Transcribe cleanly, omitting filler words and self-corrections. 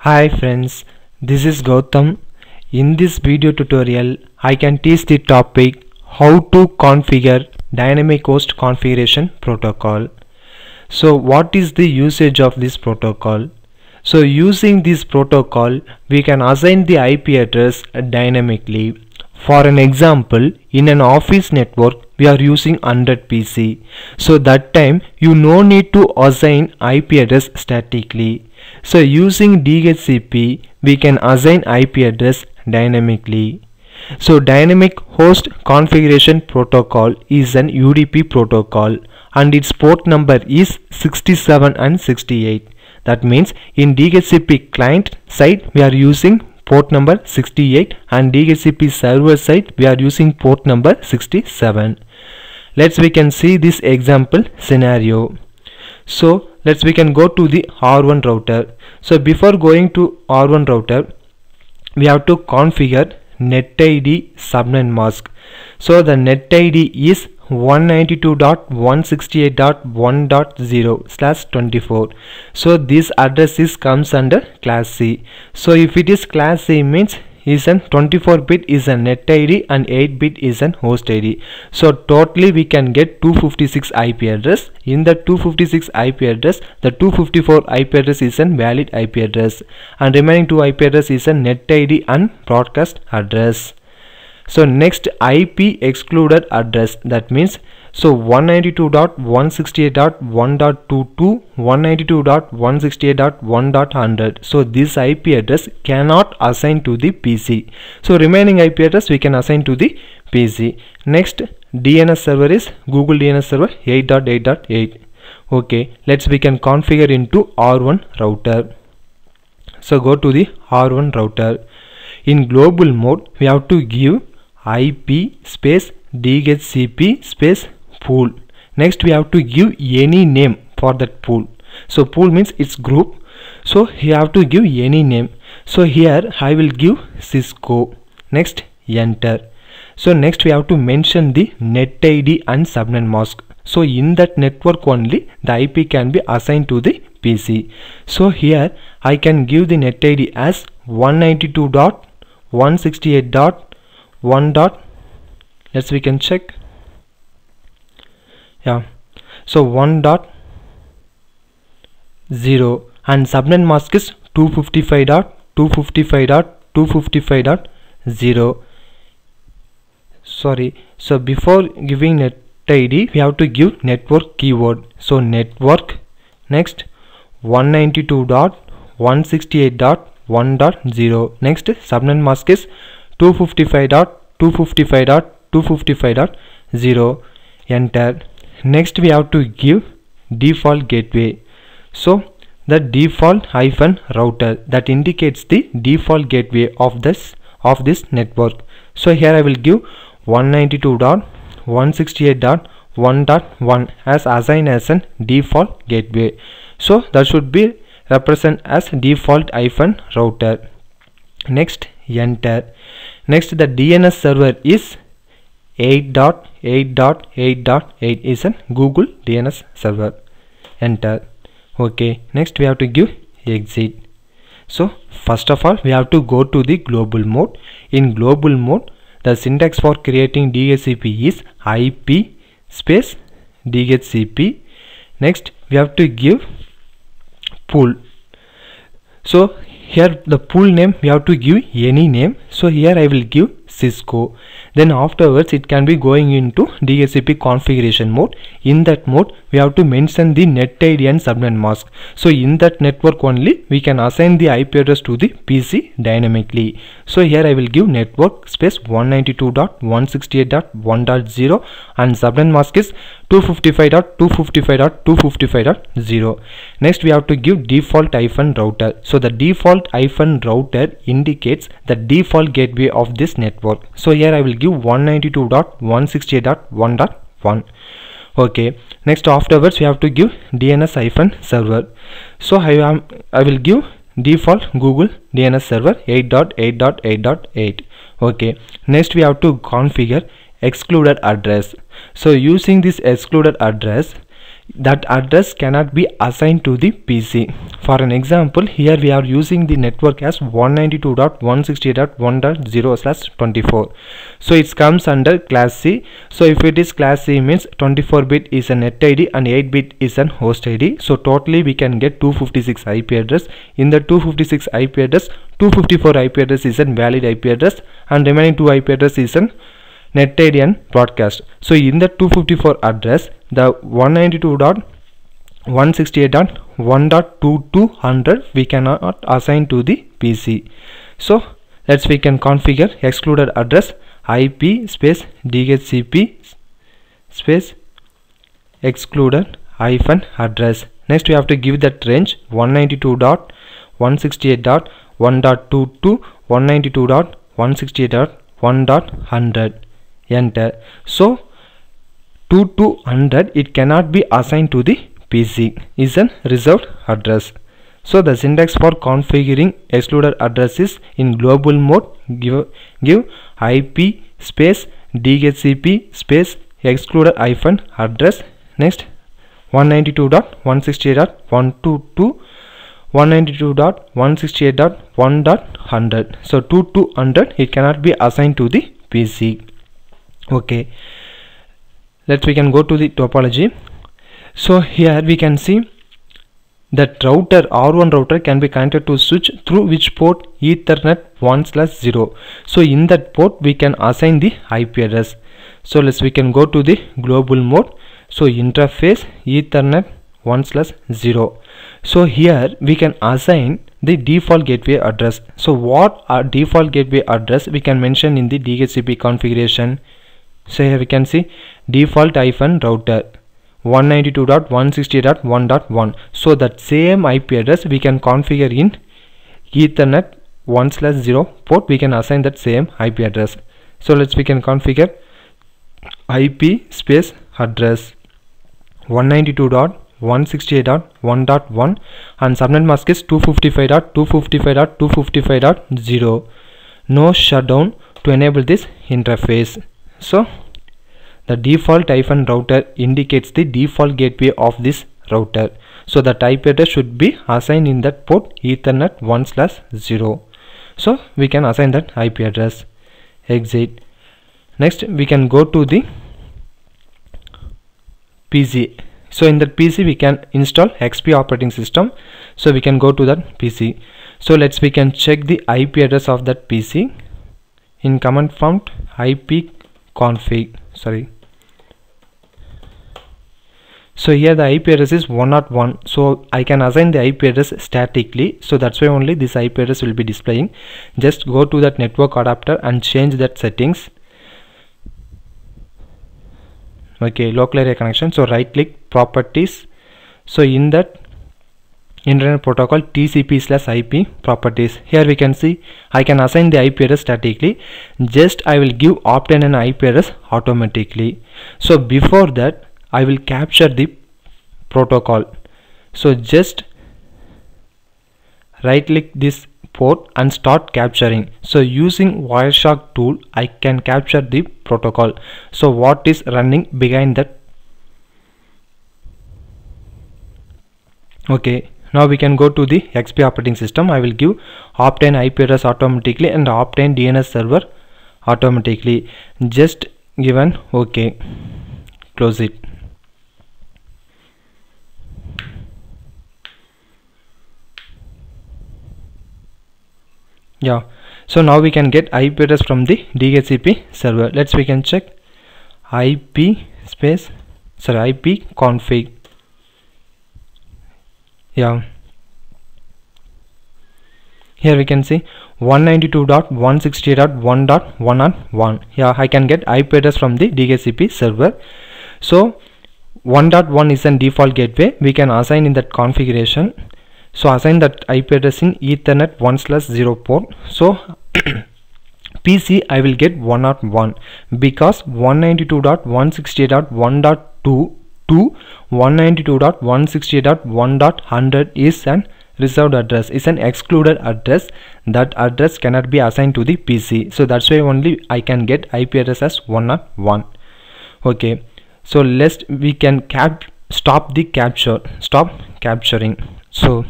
Hi friends, this is Gautam. In this video tutorial, I can teach the topic how to configure dynamic host configuration protocol. So what is the usage of this protocol? So using this protocol, we can assign the IP address dynamically. For an example, in an office network, we are using 100 PC. So that time you no need to assign IP address statically. So using DHCP, we can assign IP address dynamically. So dynamic host configuration protocol is an UDP protocol and its port number is 67 and 68. That means in DHCP client side we are using port number 68 and DHCP server side we are using port number 67. We can see this example scenario. So we can go to the R1 router. So before going to R1 router, we have to configure NetID subnet mask. So the NetID is 192.168.1.0/24. So this address comes under class C. So if it is class C means is an 24-bit is a NetID and 8-bit is an host ID. So totally we can get 256 IP address. In the 256 IP address, the 254 IP address is an valid IP address and remaining 2 IP address is a NetID and broadcast address. So next IP excluded address, that means so 192.168.1.22, 192.168.1.100. So this IP address cannot assign to the PC. So remaining IP address we can assign to the PC. Next DNS server is Google DNS server 8.8.8. Okay, we can configure into R1 router. So go to the R1 router. In global mode we have to give IP space DHCP space pool. Next we have to give any name for that pool. So pool means its group. So you have to give any name. So here I will give Cisco. Next enter. So next we have to mention the NetID and subnet mask. So in that network only the IP can be assigned to the PC. So here I can give the NetID as 192.168.1. We can check. Yeah, so 1.0 and subnet mask is 255.255.255.0. Sorry, so before giving NetID we have to give network keyword. So network, next 192.168.1.0. next subnet mask is 255.255.255.0. enter. Next we have to give default gateway. So the default router, that indicates the default gateway of this network. So here I will give 192.168.1.1 as assigned as an default gateway. So that should be represent as default router. Next enter. Next the DNS server is 8.8.8.8 is a Google DNS server. Enter. Okay, next we have to give exit. So first of all we have to go to the global mode. In global mode the syntax for creating DHCP is IP space DHCP. Next we have to give pool. So here the pool name we have to give any name. So here I will give Cisco. Then afterwards it can be going into DHCP configuration mode. In that mode we have to mention the NetID and subnet mask. So in that network only we can assign the IP address to the PC dynamically. So here I will give network space 192.168.1.0 and subnet mask is 255.255.255.0. Next we have to give default router. So the default router indicates the default gateway of this network. So here I will give 192.168.1.1. okay, next afterwards we have to give DNS server. So I will give default Google DNS server 8.8.8.8. okay, next we have to configure excluded address. So using this excluded address, that address cannot be assigned to the PC. For an example, here we are using the network as 192.168.1.0/24. So it comes under class C. So if it is class C, means 24-bit is a net ID and 8-bit is an host ID. So totally we can get 256 IP address. In the 256 IP address, 254 IP address is a valid IP address and remaining 2 IP address is an net ID and broadcast. So in the 254 address, the 192.168.1.2200 we cannot assign to the PC. So we can configure excluded address IP space DHCP space excluded hyphen address. Next we have to give that range 192.168.1.22 192.168.1.100. Enter. So 2200 it cannot be assigned to the PC, is an reserved address. So the syntax for configuring excluded address is in global mode give IP space DHCP space excluded hyphen address. Next 192.168.122 192.168.1.100. so 2200 it cannot be assigned to the PC. Okay, we can go to the topology. So here we can see that router R1 router can be connected to switch through which port Ethernet 1/0. So in that port we can assign the IP address. So we can go to the global mode. So interface Ethernet 1/0. So here we can assign the default gateway address. So what are default gateway address we can mention in the DHCP configuration. So here we can see default router 192.168.1.1. so that same IP address we can configure in Ethernet 1/0 port. We can assign that same IP address. So we can configure IP space address 192.168.1.1 and subnet mask is 255.255.255.0. no shutdown to enable this interface. So the default router indicates the default gateway of this router. So the IP address should be assigned in that port Ethernet 1/0. So we can assign that IP address. Exit. Next we can go to the PC. So in that PC we can install XP operating system. So we can go to that PC. So we can check the IP address of that PC in command prompt IP config. So here the IP address is 101. So I can assign the IP address statically. So that's why only this IP address will be displaying. Just go to that network adapter and change that settings. Okay, local area connection. So right click properties. So in that internet protocol TCP/IP properties, here we can see I can assign the IP address statically. Just I will give obtain an IP address automatically. So before that I will capture the protocol. So just right click this port and start capturing. So using wireshark tool I can capture the protocol. So what is running behind that. Okay, now we can go to the XP operating system. I will give obtain IP address automatically and obtain DNS server automatically. Just given okay, close it. Yeah, so now we can get IP address from the DHCP server. We can check IP config. Yeah, here we can see 192.168.1.1. Yeah, I can get IP address from the DHCP server. So 1.1 is a default gateway. We can assign in that configuration. So assign that IP address in Ethernet 1/0 port. So PC I will get 101 because 192.168.1.2 to 192.168.1.100 is an reserved address, is an excluded address. That address cannot be assigned to the PC. So that's why only I can get IP address as 101. Okay, so we can stop capturing. So